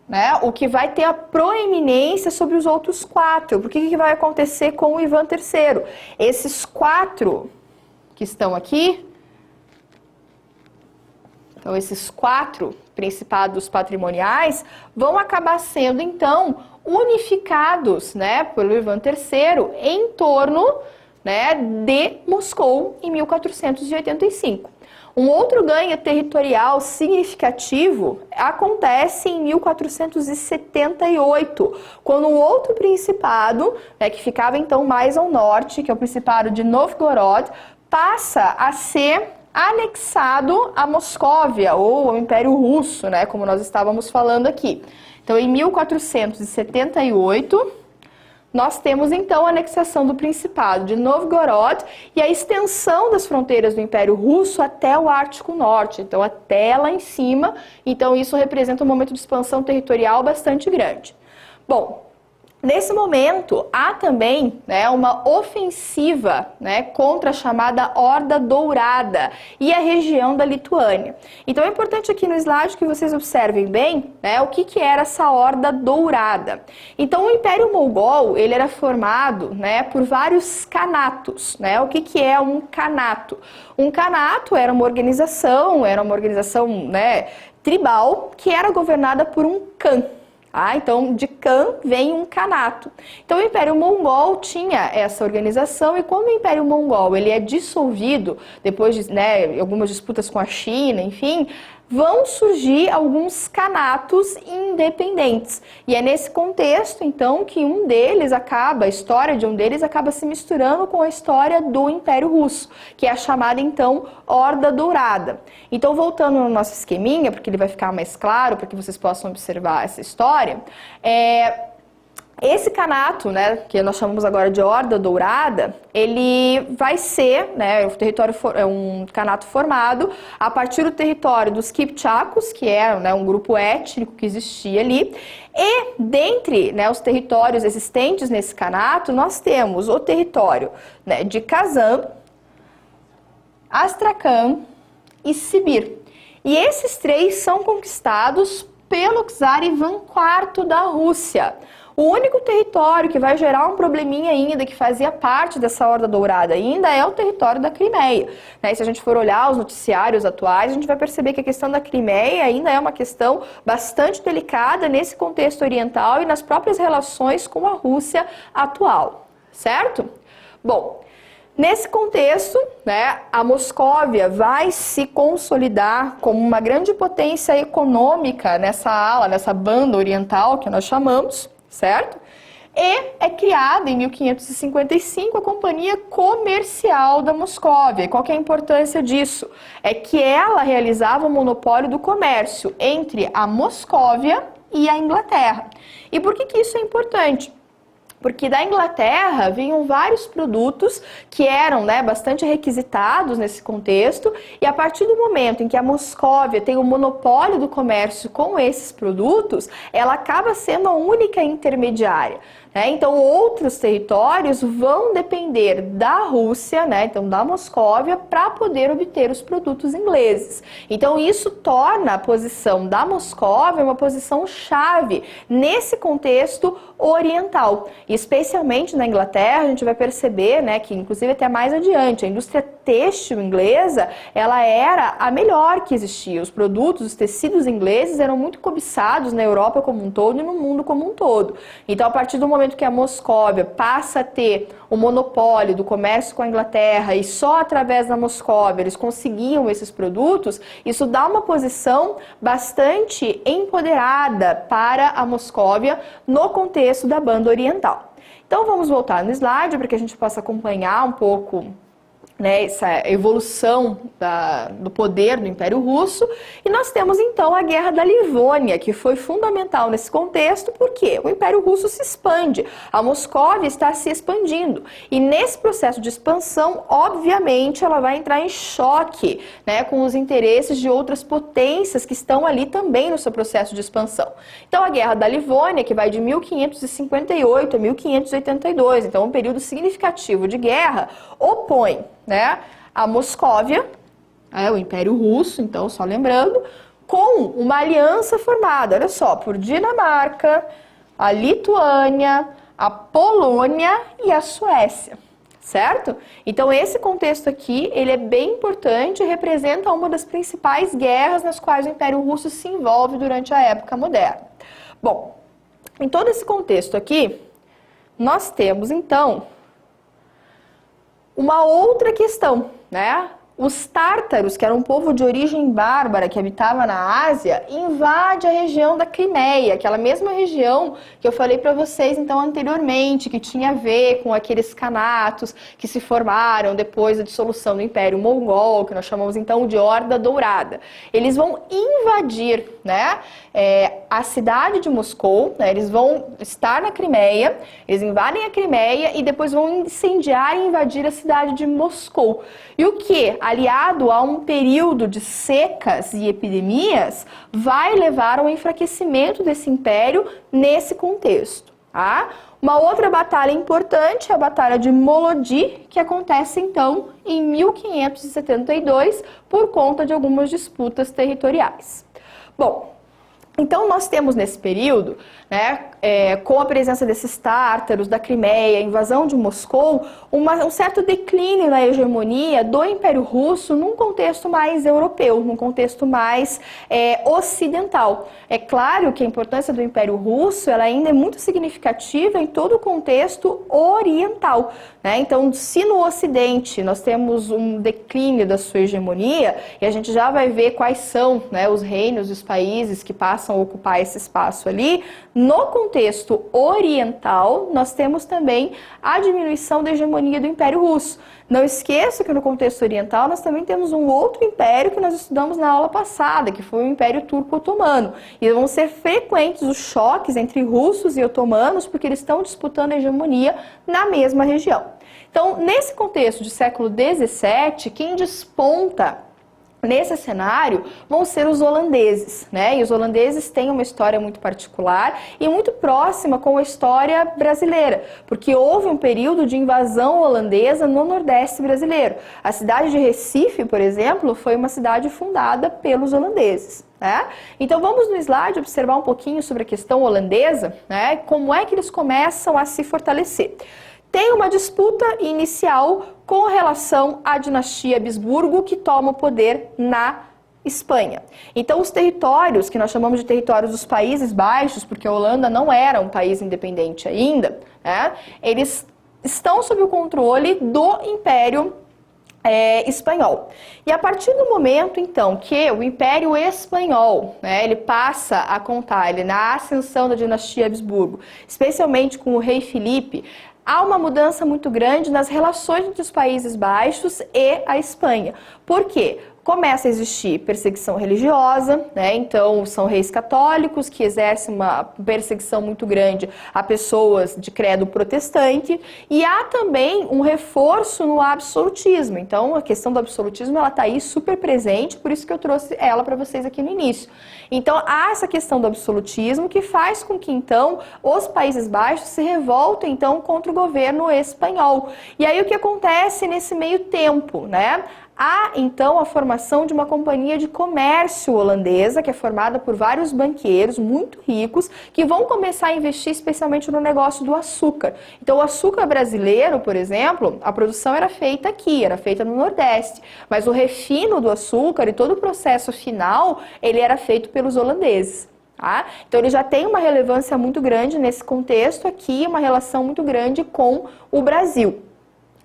né, o que vai ter a proeminência sobre os outros 4. Porque o que vai acontecer com o Ivan III? Esses 4 que estão aqui, então esses 4 principados patrimoniais, vão acabar sendo, então, unificados, né, pelo Ivan III em torno, né, de Moscou em 1485. Um outro ganho territorial significativo acontece em 1478, quando um outro principado, né, que ficava então mais ao norte, que é o Principado de Novgorod, passa a ser anexado a Moscóvia, ou ao Império Russo, né, como nós estávamos falando aqui. Então, em 1478... nós temos, então, a anexação do Principado de Novgorod e a extensão das fronteiras do Império Russo até o Ártico Norte, então até lá em cima. Então, isso representa um momento de expansão territorial bastante grande. Bom, nesse momento, há também, né, uma ofensiva, né, contra a chamada Horda Dourada e a região da Lituânia. Então, é importante aqui no slide que vocês observem bem, né, o que era essa Horda Dourada. Então, o Império Mogol, ele era formado, né, por vários canatos. Né? O que é um canato? Um canato era uma organização, né, tribal que era governada por um khan. Então, de Khan vem um canato. Então, o Império Mongol tinha essa organização e quando o Império Mongol ele é dissolvido, depois de, né, algumas disputas com a China, enfim, vão surgir alguns canatos independentes. E é nesse contexto, então, que a história de um deles acaba se misturando com a história do Império Russo, que é a chamada, então, Horda Dourada. Então, voltando no nosso esqueminha, porque ele vai ficar mais claro, para que vocês possam observar essa história, esse canato, né, que nós chamamos agora de Horda Dourada, ele vai ser, né, um canato formado a partir do território dos Kipchakos, que era, né, um grupo étnico que existia ali, e dentre, né, os territórios existentes nesse canato, nós temos o território, né, de Kazan, Astrakhan e Sibir. E esses 3 são conquistados pelo czar Ivan IV da Rússia. O único território que vai gerar um probleminha ainda, que fazia parte dessa Horda Dourada ainda, é o território da Crimeia, né? E se a gente for olhar os noticiários atuais, a gente vai perceber que a questão da Crimeia ainda é uma questão bastante delicada nesse contexto oriental e nas próprias relações com a Rússia atual, certo? Bom, nesse contexto, né, a Moscóvia vai se consolidar como uma grande potência econômica nessa ala, nessa banda oriental que nós chamamos, certo? E é criada em 1555 a Companhia Comercial da Moscóvia. E qual que é a importância disso? É que ela realizava o monopólio do comércio entre a Moscóvia e a Inglaterra. E por que isso é importante? Porque da Inglaterra vinham vários produtos que eram, né, bastante requisitados nesse contexto, e a partir do momento em que a Moscóvia tem o monopólio do comércio com esses produtos, ela acaba sendo a única intermediária, né? Então outros territórios vão depender da Rússia, né, então da Moscóvia, para poder obter os produtos ingleses. Então isso torna a posição da Moscóvia uma posição chave nesse contexto oriental. Especialmente na Inglaterra, a gente vai perceber, né, que inclusive até mais adiante, a indústria têxtil inglesa, ela era a melhor que existia. Os produtos, os tecidos ingleses eram muito cobiçados na Europa como um todo e no mundo como um todo. Então, a partir do momento que a Moscóvia passa a ter o monopólio do comércio com a Inglaterra e só através da Moscóvia eles conseguiam esses produtos, isso dá uma posição bastante empoderada para a Moscóvia no contexto da banda oriental. Então vamos voltar no slide para que a gente possa acompanhar um pouco, né, essa evolução do poder do Império Russo. E nós temos então a Guerra da Livônia, que foi fundamental nesse contexto, porque o Império Russo se expande, a Moscóvia está se expandindo, e nesse processo de expansão, obviamente, ela vai entrar em choque, né, com os interesses de outras potências que estão ali também no seu processo de expansão. Então a Guerra da Livônia, que vai de 1558 a 1582, então um período significativo de guerra, opõe, né, a Moscóvia, o Império Russo, então só lembrando, com uma aliança formada, olha só, por Dinamarca, a Lituânia, a Polônia e a Suécia, certo? Então esse contexto aqui, ele é bem importante e representa uma das principais guerras nas quais o Império Russo se envolve durante a época moderna. Bom, em todo esse contexto aqui, nós temos então uma outra questão, né? Os tártaros, que eram um povo de origem bárbara que habitava na Ásia, invade a região da Crimeia, aquela mesma região que eu falei para vocês então anteriormente, que tinha a ver com aqueles canatos que se formaram depois da dissolução do Império Mongol, que nós chamamos então de Horda Dourada. Eles vão invadir, né, a cidade de Moscou, né, eles vão estar na Crimeia, eles invadem a Crimeia e depois vão incendiar e invadir a cidade de Moscou. E o que, aliado a um período de secas e epidemias, vai levar ao enfraquecimento desse império nesse contexto, tá? Uma outra batalha importante é a Batalha de Molodi, que acontece então em 1572 por conta de algumas disputas territoriais. Bom, então nós temos nesse período, né, com a presença desses tártaros, da Crimeia, a invasão de Moscou, um certo declínio na hegemonia do Império Russo num contexto mais europeu, num contexto mais ocidental. É claro que a importância do Império Russo ela ainda é muito significativa em todo o contexto oriental, né? Então, se no Ocidente nós temos um declínio da sua hegemonia, e a gente já vai ver quais são, né, os reinos e os países que passam a ocupar esse espaço ali, no contexto oriental, nós temos também a diminuição da hegemonia do Império Russo. Não esqueça que no contexto oriental nós também temos um outro império que nós estudamos na aula passada, que foi o Império Turco-Otomano. E vão ser frequentes os choques entre russos e otomanos, porque eles estão disputando a hegemonia na mesma região. Então, nesse contexto de século XVII, quem desponta nesse cenário vão ser os holandeses, né? E os holandeses têm uma história muito particular e muito próxima com a história brasileira, porque houve um período de invasão holandesa no Nordeste brasileiro. A cidade de Recife, por exemplo, foi uma cidade fundada pelos holandeses, né? Então vamos no slide observar um pouquinho sobre a questão holandesa, né? Como é que eles começam a se fortalecer. Tem uma disputa inicial com relação à dinastia Habsburgo, que toma o poder na Espanha. Então os territórios, que nós chamamos de territórios dos Países Baixos, porque a Holanda não era um país independente ainda, né? Eles estão sob o controle do Império Espanhol. E a partir do momento, então, que o Império Espanhol, né, ele passa a contar, ele na ascensão da dinastia Habsburgo, especialmente com o rei Filipe, há uma mudança muito grande nas relações entre os Países Baixos e a Espanha. Por quê? Começa a existir perseguição religiosa, né? Então são reis católicos que exercem uma perseguição muito grande a pessoas de credo protestante, e há também um reforço no absolutismo. Então a questão do absolutismo ela está aí super presente, por isso que eu trouxe ela para vocês aqui no início. Então há essa questão do absolutismo que faz com que então os Países Baixos se revoltem então contra o governo espanhol. E aí o que acontece nesse meio tempo, né? Há, então, a formação de uma companhia de comércio holandesa, que é formada por vários banqueiros muito ricos, que vão começar a investir especialmente no negócio do açúcar. Então, o açúcar brasileiro, por exemplo, a produção era feita aqui, era feita no Nordeste, mas o refino do açúcar e todo o processo final, ele era feito pelos holandeses. Tá? Então, ele já tem uma relevância muito grande nesse contexto aqui, uma relação muito grande com o Brasil.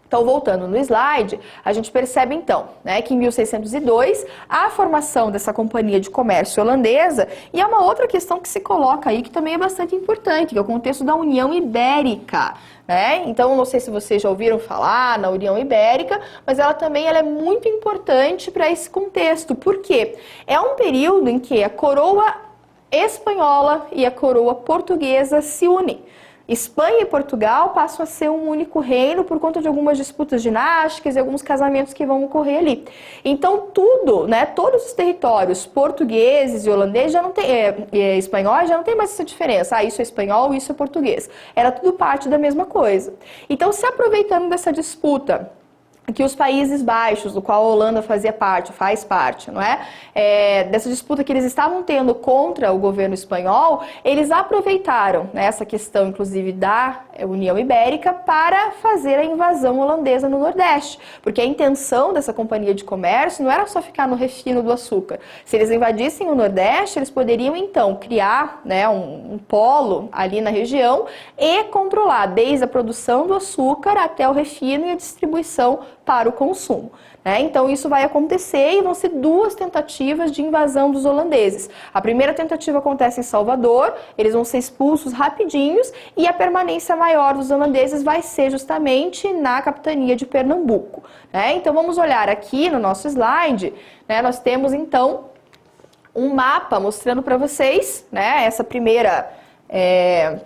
Então, voltando no slide, a gente percebe então, né, que em 1602 há a formação dessa companhia de comércio holandesa, e há uma outra questão que se coloca aí que também é bastante importante, que é o contexto da União Ibérica, né? Então, não sei se vocês já ouviram falar na União Ibérica, mas ela também é muito importante para esse contexto. Por quê? É um período em que a coroa espanhola e a coroa portuguesa se unem. Espanha e Portugal passam a ser um único reino por conta de algumas disputas dinásticas e alguns casamentos que vão ocorrer ali. Então tudo, né, todos os territórios portugueses e holandeses já não tem, espanhóis já não tem mais essa diferença. Ah, isso é espanhol, isso é português. Era tudo parte da mesma coisa. Então, se aproveitando dessa disputa que os Países Baixos, do qual a Holanda faz parte, não é? Dessa disputa que eles estavam tendo contra o governo espanhol, eles aproveitaram, né, essa questão, inclusive, da União Ibérica para fazer a invasão holandesa no Nordeste, porque a intenção dessa companhia de comércio não era só ficar no refino do açúcar. Se eles invadissem o Nordeste, eles poderiam, então, criar, né, um polo ali na região e controlar desde a produção do açúcar até o refino e a distribuição para o consumo, né? Então isso vai acontecer e vão ser duas tentativas de invasão dos holandeses. A primeira tentativa acontece em Salvador, eles vão ser expulsos rapidinhos e a permanência maior dos holandeses vai ser justamente na capitania de Pernambuco, né? Então vamos olhar aqui no nosso slide, né? Nós temos então um mapa mostrando para vocês, né, essa primeira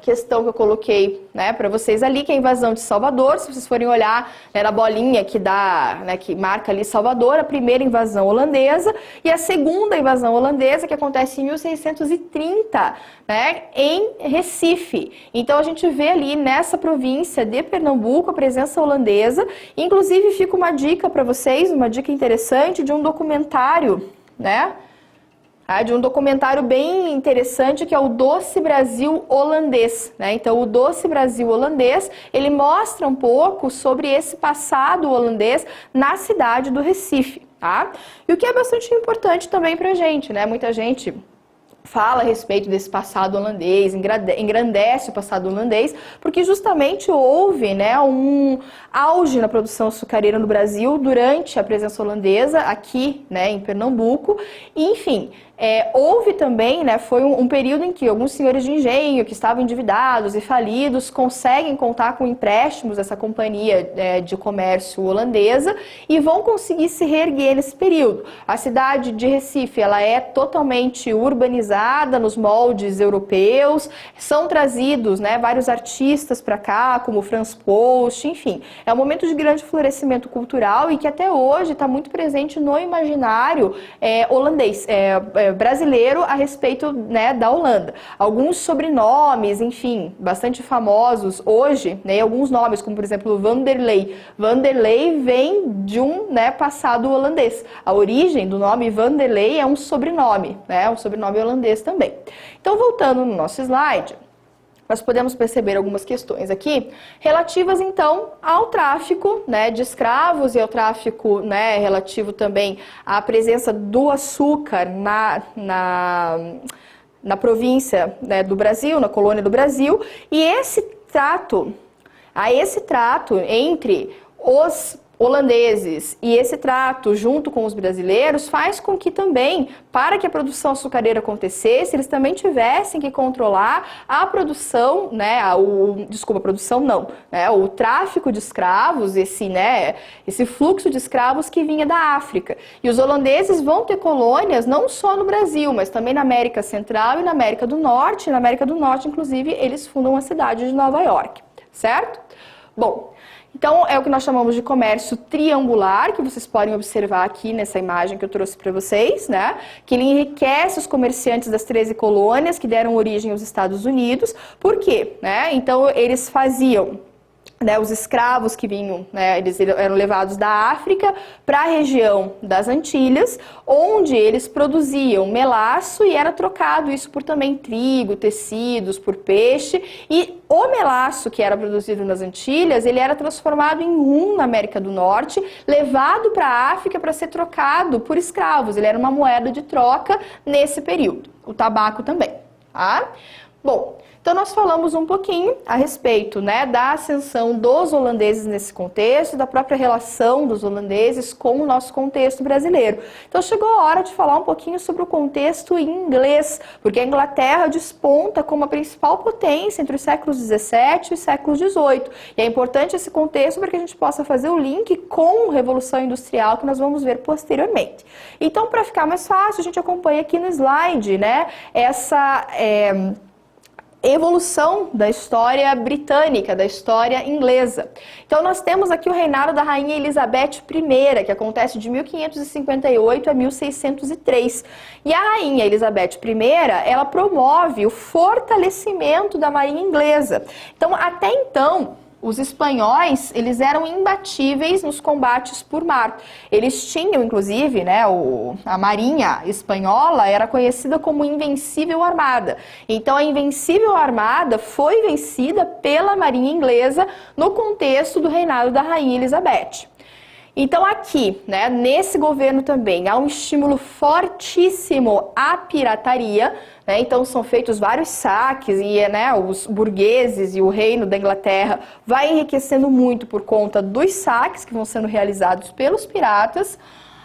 questão que eu coloquei, né, para vocês ali, que é a invasão de Salvador. Se vocês forem olhar, né, na bolinha que dá, né, que marca ali Salvador, a primeira invasão holandesa, e a segunda invasão holandesa que acontece em 1630, né, em Recife. Então a gente vê ali nessa província de Pernambuco a presença holandesa. Inclusive fica uma dica para vocês, uma dica interessante de um documentário, né, de um documentário bem interessante que é o Doce Brasil Holandês, né? Então o Doce Brasil Holandês, ele mostra um pouco sobre esse passado holandês na cidade do Recife, tá? E o que é bastante importante também pra gente, né? Muita gente fala a respeito desse passado holandês, engrandece o passado holandês, porque justamente houve, né, um auge na produção açucareira no Brasil durante a presença holandesa aqui, né, em Pernambuco, e, enfim, houve também, né, foi um período em que alguns senhores de engenho que estavam endividados e falidos conseguem contar com empréstimos dessa companhia de comércio holandesa e vão conseguir se reerguer nesse período. A cidade de Recife, ela é totalmente urbanizada nos moldes europeus, são trazidos, né, vários artistas para cá, como Franz Post, enfim. É um momento de grande florescimento cultural e que até hoje está muito presente no imaginário holandês, brasileiro a respeito, né, da Holanda. Alguns sobrenomes, enfim, bastante famosos hoje, né, alguns nomes, como por exemplo Vanderlei. Vanderlei vem de um, né, passado holandês. A origem do nome Vanderlei é um sobrenome, né, um sobrenome holandês também. Então, voltando no nosso slide, nós podemos perceber algumas questões aqui relativas, então, ao tráfico, né, de escravos e ao tráfico, né, relativo também à presença do açúcar na província, né, do Brasil, na colônia do Brasil, e esse trato entre os holandeses e esse trato junto com os brasileiros faz com que também, para que a produção açucareira acontecesse, eles também tivessem que controlar a produção, né, o tráfico de escravos, esse fluxo de escravos que vinha da África. E os holandeses vão ter colônias não só no Brasil, mas também na América Central e na América do Norte. Na América do Norte, inclusive, eles fundam a cidade de Nova York, certo? Bom, então, é o que nós chamamos de comércio triangular, que vocês podem observar aqui nessa imagem que eu trouxe para vocês, né? Que ele enriquece os comerciantes das 13 colônias que deram origem aos Estados Unidos. Por quê? Né? Então, eles faziam, né, os escravos que vinham, né, eles eram levados da África para a região das Antilhas, onde eles produziam melaço e era trocado isso por também trigo, tecidos, por peixe. E o melaço que era produzido nas Antilhas, ele era transformado em rum na América do Norte, levado para a África para ser trocado por escravos. Ele era uma moeda de troca nesse período. O tabaco também, tá? Bom, então nós falamos um pouquinho a respeito, né, da ascensão dos holandeses nesse contexto, da própria relação dos holandeses com o nosso contexto brasileiro. Então chegou a hora de falar um pouquinho sobre o contexto inglês, porque a Inglaterra desponta como a principal potência entre os séculos XVII e século XVIII. E é importante esse contexto para que a gente possa fazer o link com a Revolução Industrial que nós vamos ver posteriormente. Então, para ficar mais fácil, a gente acompanha aqui no slide, né, essa evolução da história britânica, da história inglesa. Então nós temos aqui o reinado da rainha Elizabeth I, que acontece de 1558 a 1603. E a rainha Elizabeth I, ela promove o fortalecimento da marinha inglesa. Então, até então, os espanhóis, eles eram imbatíveis nos combates por mar. Eles tinham, inclusive, né, a marinha espanhola era conhecida como Invencível Armada. Então, a Invencível Armada foi vencida pela marinha inglesa no contexto do reinado da rainha Elizabeth. Então aqui, né, nesse governo também, há um estímulo fortíssimo à pirataria, né, então são feitos vários saques e, né, os burgueses e o reino da Inglaterra vai enriquecendo muito por conta dos saques que vão sendo realizados pelos piratas.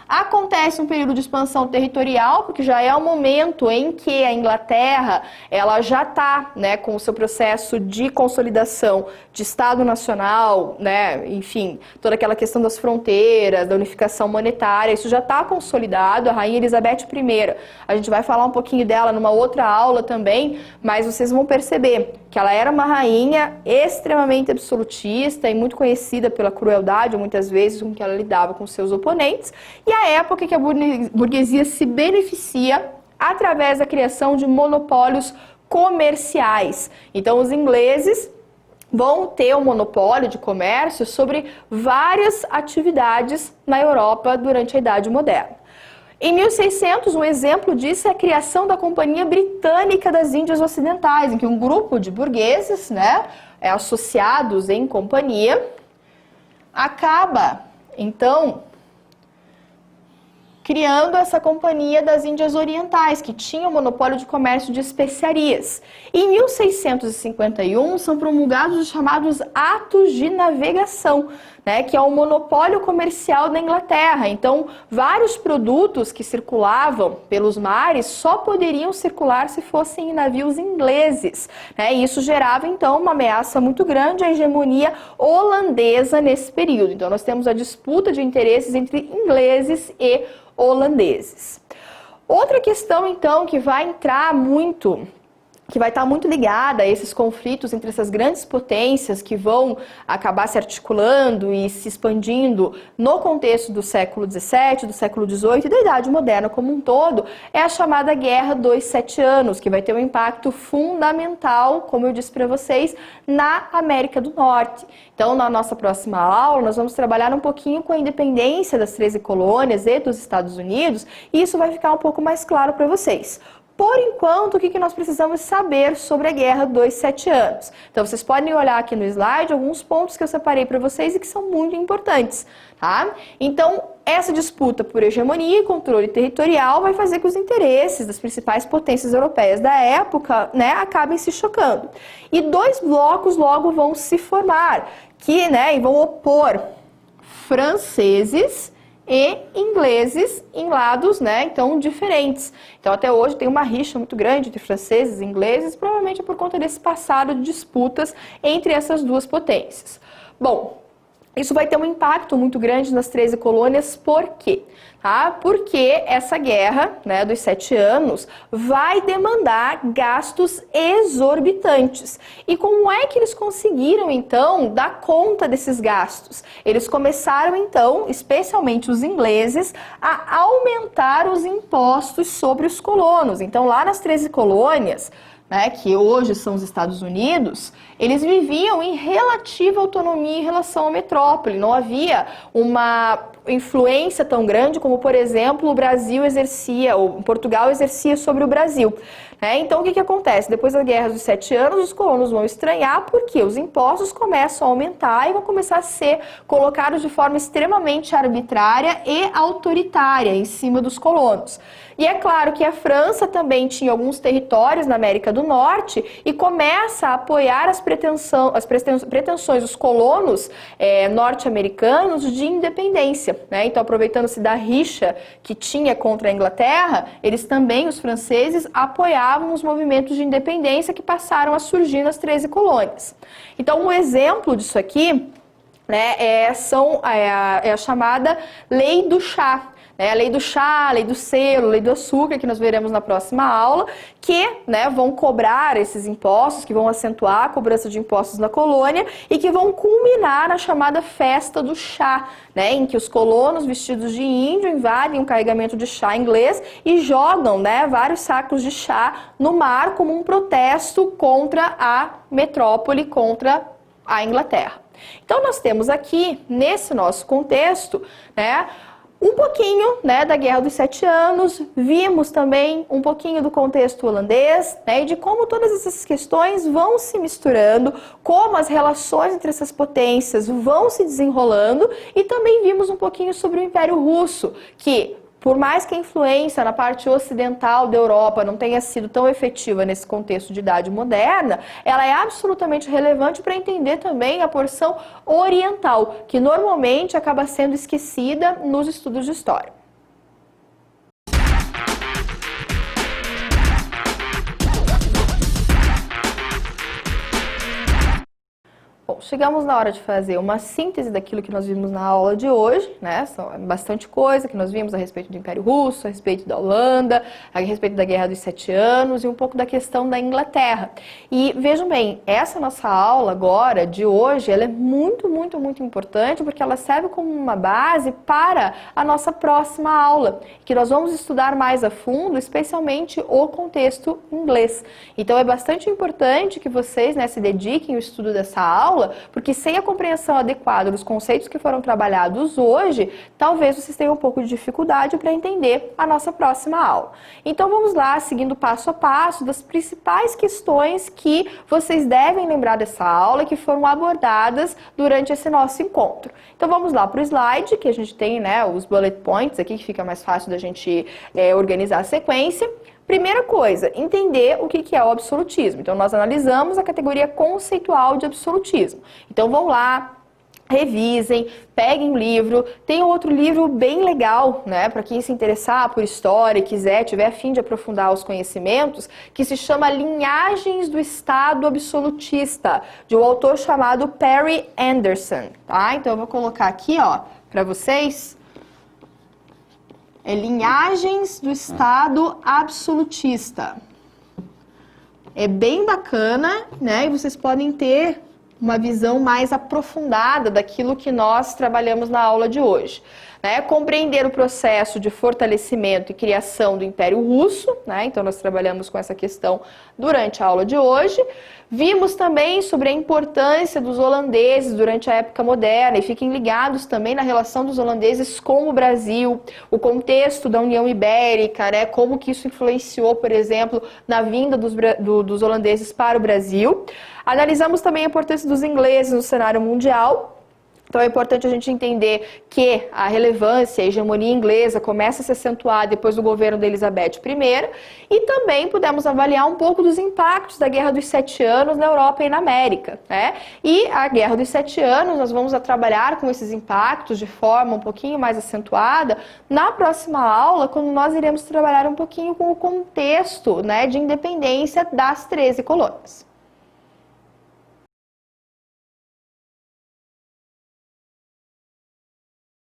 Acontece um período de expansão territorial, porque já é o momento em que a Inglaterra ela já está, né, com o seu processo de consolidação de Estado Nacional, né, enfim, toda aquela questão das fronteiras, da unificação monetária, isso já está consolidado. A rainha Elizabeth I, a gente vai falar um pouquinho dela numa outra aula também, mas vocês vão perceber que ela era uma rainha extremamente absolutista e muito conhecida pela crueldade, muitas vezes, com que ela lidava com seus oponentes, e a época que a burguesia se beneficia através da criação de monopólios comerciais. Então, os ingleses vão ter um monopólio de comércio sobre várias atividades na Europa durante a Idade Moderna. Em 1600, um exemplo disso é a criação da Companhia Britânica das Índias Ocidentais, em que um grupo de burgueses, né, associados em companhia, acaba, então, criando essa Companhia das Índias Orientais, que tinha o monopólio de comércio de especiarias. Em 1651, são promulgados os chamados Atos de Navegação, né, que é o monopólio comercial da Inglaterra. Então, vários produtos que circulavam pelos mares só poderiam circular se fossem em navios ingleses, né, e isso gerava, então, uma ameaça muito grande à hegemonia holandesa nesse período. Então, nós temos a disputa de interesses entre ingleses e holandeses. Outra questão, então, que vai entrar muito que vai estar muito ligada a esses conflitos entre essas grandes potências que vão acabar se articulando e se expandindo no contexto do século XVII, do século XVIII e da Idade Moderna como um todo, é a chamada Guerra dos Sete Anos, que vai ter um impacto fundamental, como eu disse para vocês, na América do Norte. Então, na nossa próxima aula, nós vamos trabalhar um pouquinho com a independência das 13 colônias e dos Estados Unidos, e isso vai ficar um pouco mais claro para vocês. Por enquanto, o que nós precisamos saber sobre a Guerra dos Sete Anos? Então, vocês podem olhar aqui no slide alguns pontos que eu separei para vocês e que são muito importantes, tá? Então, essa disputa por hegemonia e controle territorial vai fazer que os interesses das principais potências europeias da época, né, acabem se chocando. E dois blocos logo vão se formar, e vão opor franceses e ingleses em lados, então, diferentes. Então, até hoje tem uma rixa muito grande entre franceses e ingleses, provavelmente por conta desse passado de disputas entre essas duas potências. Bom, isso vai ter um impacto muito grande nas 13 colônias, por quê? Porque essa guerra, dos 7 anos, vai demandar gastos exorbitantes. E como é que eles conseguiram, então, dar conta desses gastos? Eles começaram, então, especialmente os ingleses, a aumentar os impostos sobre os colonos. Então, lá nas 13 colônias, que hoje são os Estados Unidos, eles viviam em relativa autonomia em relação à metrópole. Não havia uma influência tão grande como, por exemplo, o Brasil exercia, ou Portugal exercia sobre o Brasil. Então, o que acontece? Depois da Guerra dos 7 Anos, os colonos vão estranhar porque os impostos começam a aumentar e vão começar a ser colocados de forma extremamente arbitrária e autoritária em cima dos colonos. E é claro que a França também tinha alguns territórios na América do Norte e começa a apoiar as pretensões dos colonos norte-americanos de independência. Então, aproveitando-se da rixa que tinha contra a Inglaterra, eles também, os franceses, apoiavam os movimentos de independência que passaram a surgir nas 13 colônias. Então, um exemplo disso aqui é a chamada Lei do Chá. A lei do chá, a lei do selo, a lei do açúcar, que nós veremos na próxima aula, que vão cobrar esses impostos, que vão acentuar a cobrança de impostos na colônia e que vão culminar na chamada festa do chá, em que os colonos vestidos de índio invadem um carregamento de chá inglês e jogam vários sacos de chá no mar como um protesto contra a metrópole, contra a Inglaterra. Então, nós temos aqui, nesse nosso contexto, um pouquinho da Guerra dos 7 Anos, vimos também um pouquinho do contexto holandês, e de como todas essas questões vão se misturando, como as relações entre essas potências vão se desenrolando, e também vimos um pouquinho sobre o Império Russo, que, por mais que a influência na parte ocidental da Europa não tenha sido tão efetiva nesse contexto de Idade Moderna, ela é absolutamente relevante para entender também a porção oriental, que normalmente acaba sendo esquecida nos estudos de história. Bom, chegamos na hora de fazer uma síntese daquilo que nós vimos na aula de hoje, São bastante coisa que nós vimos a respeito do Império Russo, a respeito da Holanda, a respeito da Guerra dos 7 Anos e um pouco da questão da Inglaterra. E vejam bem, essa nossa aula agora, de hoje, ela é muito, muito, muito importante porque ela serve como uma base para a nossa próxima aula, que nós vamos estudar mais a fundo, especialmente o contexto inglês. Então, é bastante importante que vocês se dediquem ao estudo dessa aula, porque sem a compreensão adequada dos conceitos que foram trabalhados hoje, talvez vocês tenham um pouco de dificuldade para entender a nossa próxima aula. Então vamos lá, seguindo passo a passo, das principais questões que vocês devem lembrar dessa aula, que foram abordadas durante esse nosso encontro. Então vamos lá para o slide, que a gente tem os bullet points aqui, que fica mais fácil da gente organizar a sequência. Primeira coisa, entender o que é o absolutismo. Então, nós analisamos a categoria conceitual de absolutismo. Então, vão lá, revisem, peguem um livro. Tem outro livro bem legal, para quem se interessar por história e tiver a fim de aprofundar os conhecimentos, que se chama Linhagens do Estado Absolutista, de um autor chamado Perry Anderson, tá? Então, eu vou colocar aqui, para vocês. Linhagens do Estado Absolutista. é bem bacana, né? E vocês podem ter uma visão mais aprofundada daquilo que nós trabalhamos na aula de hoje. Né? Compreender o processo de fortalecimento e criação do Império Russo, né? Então nós trabalhamos com essa questão durante a aula de hoje. Vimos também sobre a importância dos holandeses durante a época moderna, e fiquem ligados também na relação dos holandeses com o Brasil, o contexto da União Ibérica, né? Como que isso influenciou, por exemplo, na vinda dos holandeses para o Brasil. Analisamos também a importância dos ingleses no cenário mundial. Então é importante a gente entender que a relevância, a hegemonia inglesa começa a se acentuar depois do governo de Elizabeth I, e também pudemos avaliar um pouco dos impactos da Guerra dos 7 Anos na Europa e na América, né? E a Guerra dos 7 Anos, nós vamos trabalhar com esses impactos de forma um pouquinho mais acentuada na próxima aula, quando nós iremos trabalhar um pouquinho com o contexto, né, de independência das 13 colônias.